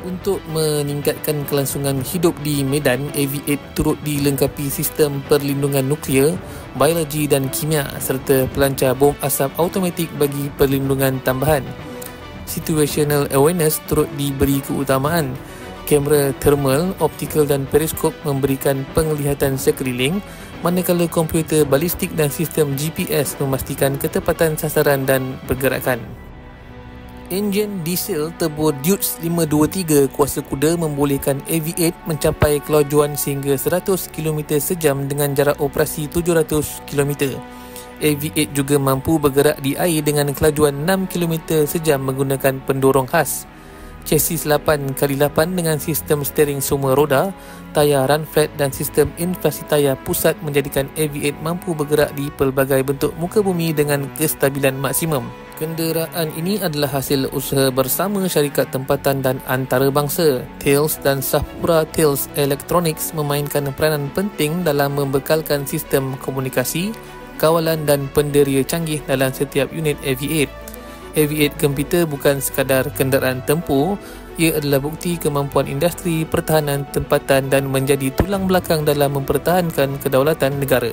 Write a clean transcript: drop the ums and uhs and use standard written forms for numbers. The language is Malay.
Untuk meningkatkan kelangsungan hidup di medan, AV8 turut dilengkapi sistem perlindungan nuklear, biologi dan kimia serta pelancar bom asap automatik bagi perlindungan tambahan. Situational awareness turut diberi keutamaan. Kamera thermal, optikal dan periskop memberikan penglihatan sekeliling, manakala komputer balistik dan sistem GPS memastikan ketepatan sasaran dan pergerakan. Enjin diesel turbo Deutz 523 kuasa kuda membolehkan AV8 mencapai kelajuan sehingga 100 km sejam dengan jarak operasi 700 km. AV8 juga mampu bergerak di air dengan kelajuan 6 km sejam menggunakan pendorong khas. Chassis 8x8 dengan sistem steering semua roda, tayar run flat dan sistem inflasi tayar pusat menjadikan AV8 mampu bergerak di pelbagai bentuk muka bumi dengan kestabilan maksimum. Kenderaan ini adalah hasil usaha bersama syarikat tempatan dan antarabangsa. Thales dan Safura Thales Electronics memainkan peranan penting dalam membekalkan sistem komunikasi, kawalan dan penderia canggih dalam setiap unit AV8. AV8 komputer bukan sekadar kenderaan tempur, ia adalah bukti kemampuan industri pertahanan tempatan dan menjadi tulang belakang dalam mempertahankan kedaulatan negara.